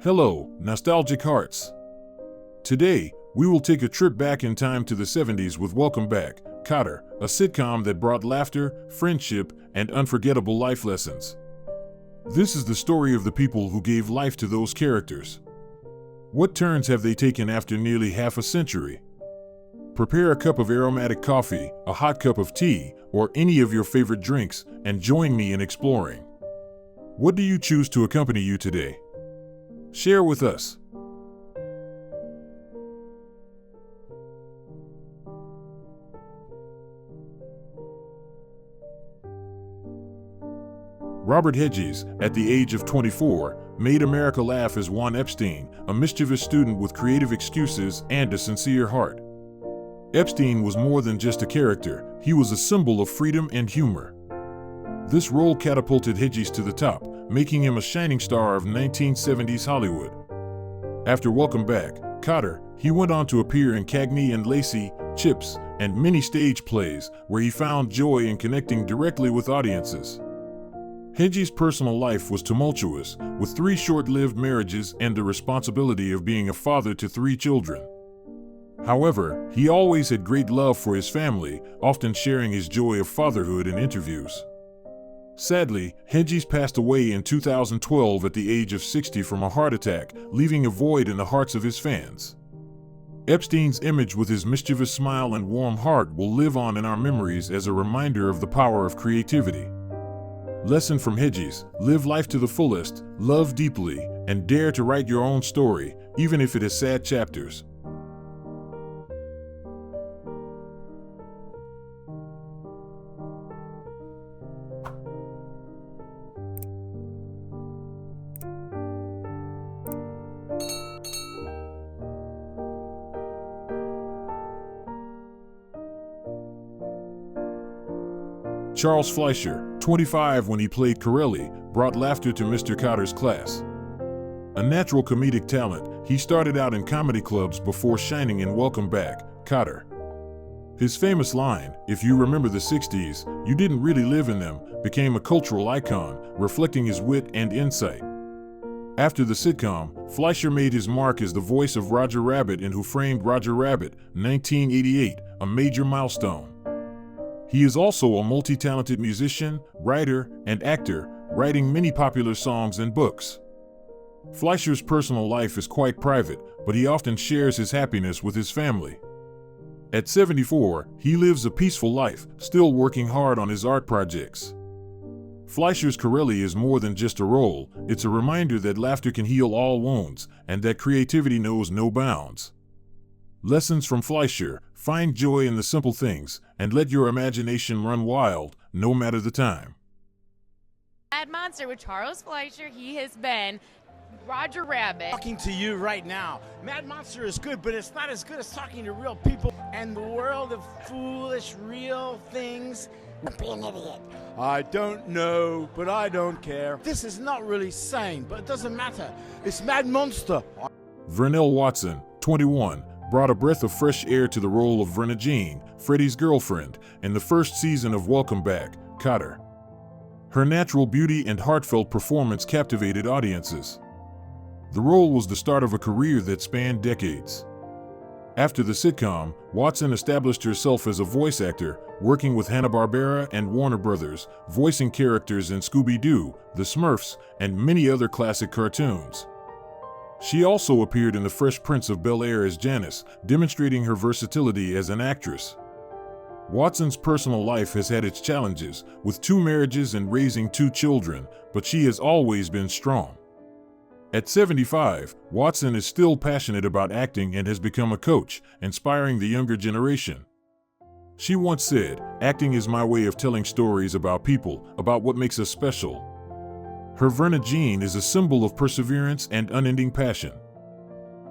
Hello, nostalgic hearts. Today, we will take a trip back in time to the 70s with Welcome Back, Kotter, a sitcom that brought laughter, friendship, and unforgettable life lessons. This is the story of the people who gave life to those characters. What turns have they taken after nearly half a century? Prepare a cup of aromatic coffee, a hot cup of tea, or any of your favorite drinks, and join me in exploring. What do you choose to accompany you today? Share with us. Robert Hedges, at the age of 24, made America laugh as Juan Epstein, a mischievous student with creative excuses and a sincere heart. Epstein was more than just a character, he was a symbol of freedom and humor. This role catapulted Hedges to the top, making him a shining star of 1970s Hollywood. After Welcome Back, Kotter, he went on to appear in Cagney and Lacey, Chips, and many stage plays, where he found joy in connecting directly with audiences. Hedges' personal life was tumultuous, with 3 short-lived marriages and the responsibility of being a father to 3 children. However, he always had great love for his family, often sharing his joy of fatherhood in interviews. Sadly, Hedges passed away in 2012 at the age of 60 from a heart attack, leaving a void in the hearts of his fans. Epstein's image with his mischievous smile and warm heart will live on in our memories as a reminder of the power of creativity. Lesson from Hedges: live life to the fullest, love deeply, and dare to write your own story, even if it has sad chapters. Charles Fleischer, 25 when he played Corelli, brought laughter to Mr. Kotter's class. A natural comedic talent, he started out in comedy clubs before shining in Welcome Back, Kotter. His famous line, "If you remember the 60s, you didn't really live in them," became a cultural icon, reflecting his wit and insight. After the sitcom, Fleischer made his mark as the voice of Roger Rabbit in Who Framed Roger Rabbit, 1988, a major milestone. He is also a multi-talented musician, writer, and actor, writing many popular songs and books. Fleischer's personal life is quite private, but he often shares his happiness with his family. At 74, he lives a peaceful life, still working hard on his art projects. Fleischer's Corelli is more than just a role, it's a reminder that laughter can heal all wounds, and that creativity knows no bounds. Lessons from Fleischer: find joy in the simple things, and let your imagination run wild, no matter the time. Mad Monster with Charles Fleischer. He has been Roger Rabbit. Talking to you right now. Mad Monster is good, but it's not as good as talking to real people and the world of foolish, real things. Don't be an idiot. I don't know, but I don't care. This is not really sane, but it doesn't matter. It's Mad Monster. Vernell Watson, 21, brought a breath of fresh air to the role of Verna Jean, Freddie's girlfriend, in the first season of Welcome Back, Kotter. Her natural beauty and heartfelt performance captivated audiences. The role was the start of a career that spanned decades. After the sitcom, Watson established herself as a voice actor, working with Hanna-Barbera and Warner Brothers, voicing characters in Scooby-Doo, The Smurfs, and many other classic cartoons. She also appeared in The Fresh Prince of Bel-Air as Janice, demonstrating her versatility as an actress. Watson's personal life has had its challenges, with 2 marriages and raising 2 children, but she has always been strong. At 75, Watson is still passionate about acting and has become a coach, inspiring the younger generation. She once said, "Acting is my way of telling stories about people, about what makes us special." Her Verna Jean is a symbol of perseverance and unending passion.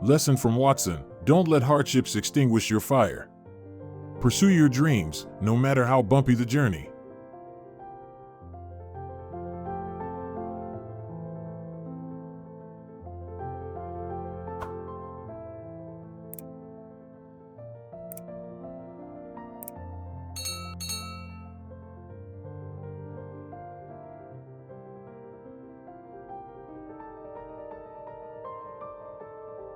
Lesson from Watson: don't let hardships extinguish your fire. Pursue your dreams, no matter how bumpy the journey.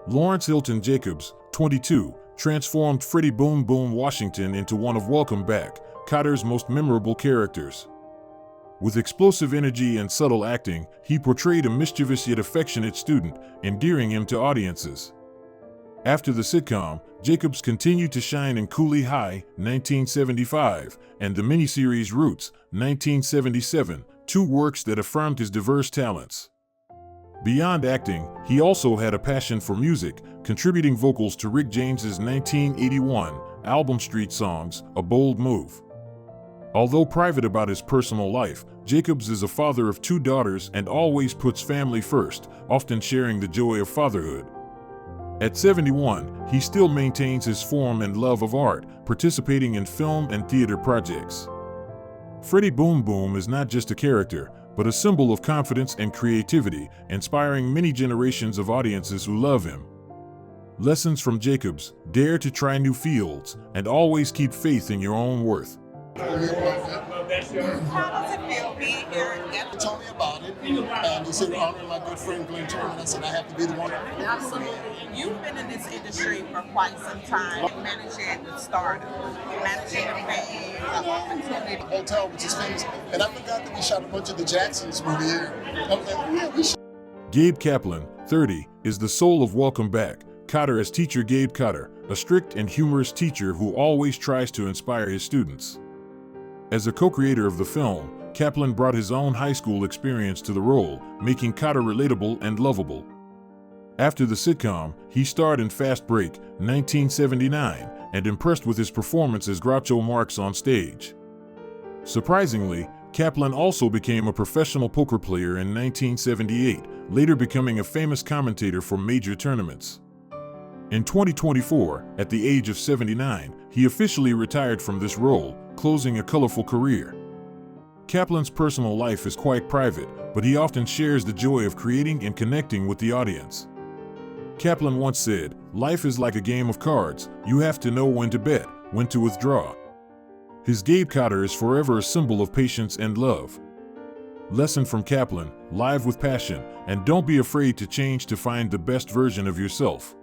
Lawrence Hilton Jacobs, 22, transformed Freddie Boom Boom Washington into one of Welcome Back, Kotter's most memorable characters. With explosive energy and subtle acting, he portrayed a mischievous yet affectionate student, endearing him to audiences. After the sitcom, Jacobs continued to shine in Cooley High, 1975, and the miniseries Roots, 1977, two works that affirmed his diverse talents. Beyond acting, he also had a passion for music, contributing vocals to Rick James's 1981 album Street Songs, A Bold Move. Although private about his personal life, Jacobs is a father of 2 daughters and always puts family first, often sharing the joy of fatherhood. At 71, he still maintains his form and love of art, participating in film and theater projects. Freddie Boom Boom is not just a character, but a symbol of confidence and creativity, inspiring many generations of audiences who love him. Lessons from Jacobs: dare to try new fields, and always keep faith in your own worth. How does it feel being here? He told me about it, and he said, honoring my good friend Glenn Turman. I said, I have to be the one. Absolutely. You've been in this industry for quite some time, managing the stardom, managing the fame, the opportunity. Hotel, which is famous. And I forgot that we shot a bunch of the Jacksons movie here. I was like, oh yeah, we shot. Gabe Kaplan, 30, is the soul of Welcome Back, Kotter as teacher Gabe Kotter, a strict and humorous teacher who always tries to inspire his students. As a co-creator of the film, Kaplan brought his own high school experience to the role, making Kotter relatable and lovable. After the sitcom, he starred in Fast Break, 1979, and impressed with his performance as Groucho Marx on stage. Surprisingly, Kaplan also became a professional poker player in 1978, later becoming a famous commentator for major tournaments. In 2024, at the age of 79, he officially retired from this role, closing a colorful career. Kaplan's personal life is quite private, but he often shares the joy of creating and connecting with the audience. Kaplan once said, "Life is like a game of cards. You have to know when to bet, when to withdraw." His Gabe Kotter is forever a symbol of patience and love. Lesson from Kaplan: live with passion, and don't be afraid to change to find the best version of yourself.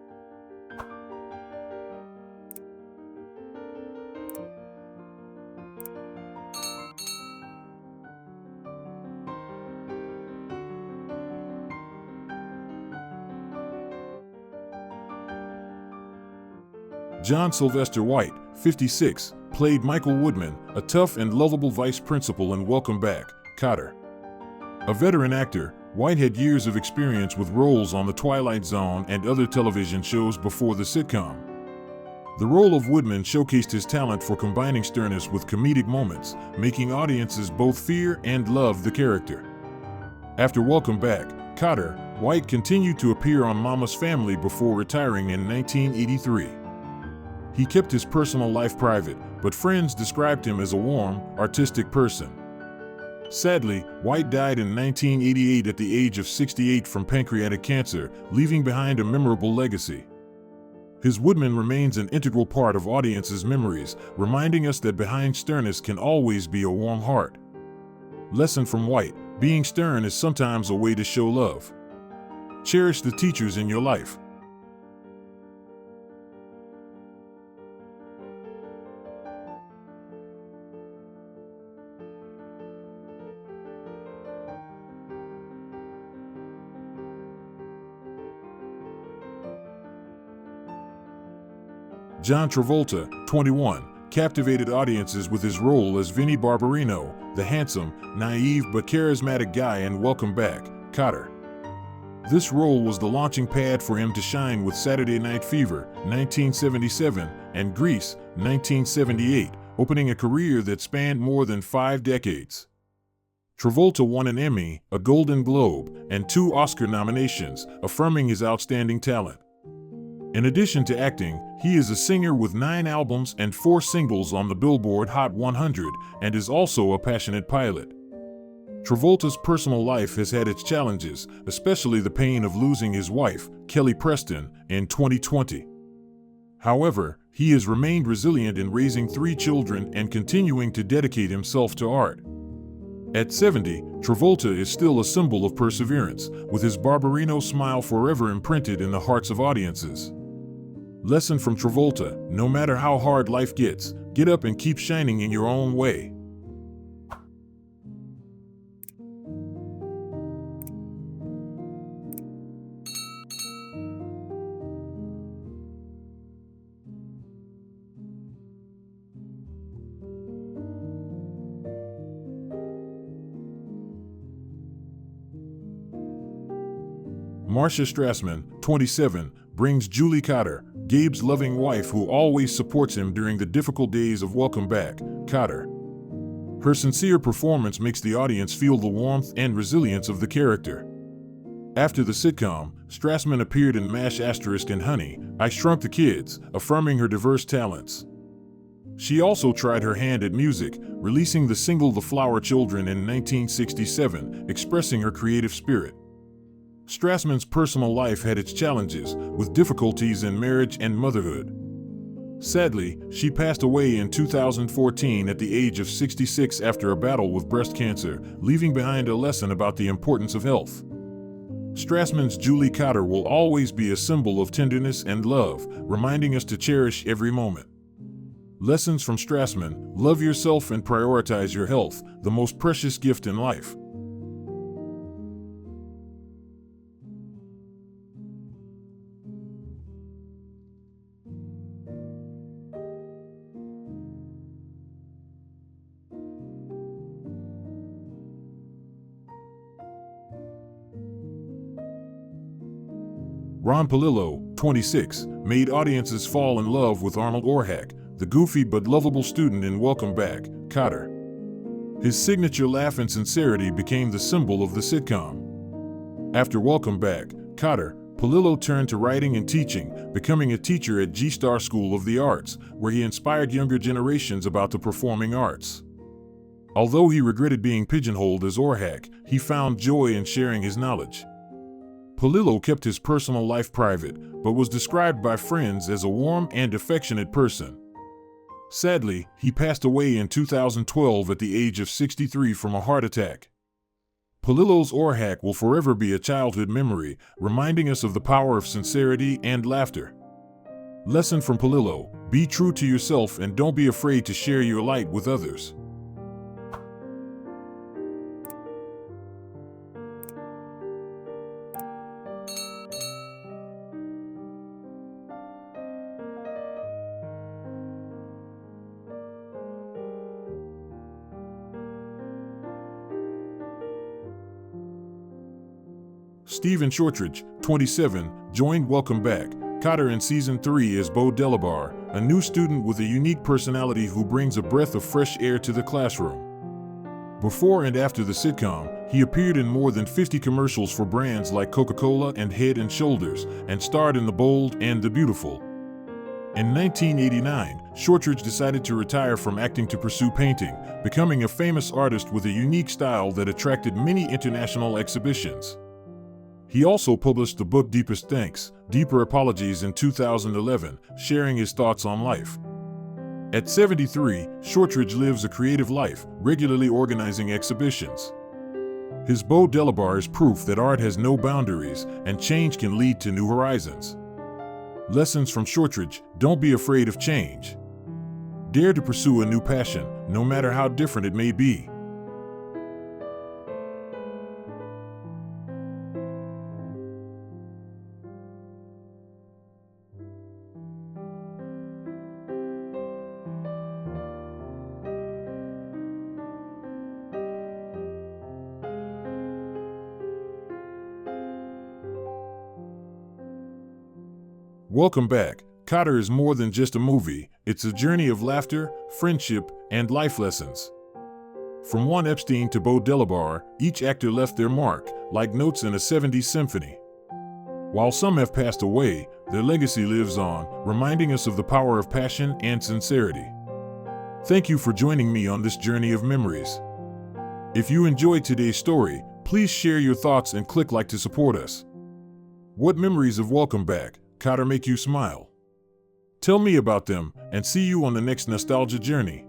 John Sylvester White, 56, played Michael Woodman, a tough and lovable vice principal in Welcome Back, Kotter. A veteran actor, White had years of experience with roles on The Twilight Zone and other television shows before the sitcom. The role of Woodman showcased his talent for combining sternness with comedic moments, making audiences both fear and love the character. After Welcome Back, Kotter, White continued to appear on Mama's Family before retiring in 1983. He kept his personal life private, but friends described him as a warm, artistic person. Sadly, White died in 1988 at the age of 68 from pancreatic cancer, leaving behind a memorable legacy. His Woodman remains an integral part of audiences' memories, reminding us that behind sternness can always be a warm heart. Lesson from White: being stern is sometimes a way to show love. Cherish the teachers in your life. John Travolta, 21, captivated audiences with his role as Vinnie Barbarino, the handsome, naive but charismatic guy in Welcome Back, Kotter. This role was the launching pad for him to shine with Saturday Night Fever, 1977, and Grease, 1978, opening a career that spanned more than 5 decades. Travolta won an Emmy, a Golden Globe, and 2 Oscar nominations, affirming his outstanding talent. In addition to acting, he is a singer with 9 albums and 4 singles on the Billboard Hot 100, and is also a passionate pilot. Travolta's personal life has had its challenges, especially the pain of losing his wife, Kelly Preston, in 2020. However, he has remained resilient in raising 3 children and continuing to dedicate himself to art. At 70, Travolta is still a symbol of perseverance, with his Barbarino smile forever imprinted in the hearts of audiences. Lesson from Travolta: no matter how hard life gets, get up and keep shining in your own way. Marcia Strassman, 27, brings Julie Kotter, Gabe's loving wife who always supports him during the difficult days of Welcome Back, Kotter. Her sincere performance makes the audience feel the warmth and resilience of the character. After the sitcom, Strassman appeared in MASH * and Honey, I Shrunk the Kids, affirming her diverse talents. She also tried her hand at music, releasing the single The Flower Children in 1967, expressing her creative spirit. Strassman's personal life had its challenges, with difficulties in marriage and motherhood. Sadly, she passed away in 2014 at the age of 66 after a battle with breast cancer, leaving behind a lesson about the importance of health. Strassman's Julie Kotter will always be a symbol of tenderness and love, reminding us to cherish every moment. Lessons from Strassman: love yourself and prioritize your health, the most precious gift in life. Ron Palillo, 26, made audiences fall in love with Arnold Orhack, the goofy but lovable student in Welcome Back, Kotter. His signature laugh and sincerity became the symbol of the sitcom. After Welcome Back, Kotter, Palillo turned to writing and teaching, becoming a teacher at G-Star School of the Arts, where he inspired younger generations about the performing arts. Although he regretted being pigeonholed as Orhack, he found joy in sharing his knowledge. Palillo kept his personal life private, but was described by friends as a warm and affectionate person. Sadly, he passed away in 2012 at the age of 63 from a heart attack. Palillo's Orhack will forever be a childhood memory, reminding us of the power of sincerity and laughter. Lesson from Palillo: be true to yourself and don't be afraid to share your light with others. Stephen Shortridge, 27, joined Welcome Back, Kotter in Season 3 as Bo Delabar, a new student with a unique personality who brings a breath of fresh air to the classroom. Before and after the sitcom, he appeared in more than 50 commercials for brands like Coca-Cola and Head & Shoulders, and starred in The Bold and the Beautiful. In 1989, Shortridge decided to retire from acting to pursue painting, becoming a famous artist with a unique style that attracted many international exhibitions. He also published the book Deepest Thanks, Deeper Apologies in 2011, sharing his thoughts on life. At 73, Shortridge lives a creative life, regularly organizing exhibitions. His Bo Delabar is proof that art has no boundaries and change can lead to new horizons. Lessons from Shortridge: don't be afraid of change. Dare to pursue a new passion, no matter how different it may be. Welcome Back, Kotter is more than just a movie, it's a journey of laughter, friendship, and life lessons. From Juan Epstein to Bo Delabar, each actor left their mark, like notes in a 70s symphony. While some have passed away, their legacy lives on, reminding us of the power of passion and sincerity. Thank you for joining me on this journey of memories. If you enjoyed today's story, please share your thoughts and click like to support us. What memories of Welcome Back, Kotter make you smile? Tell me about them, and see you on the next nostalgia journey.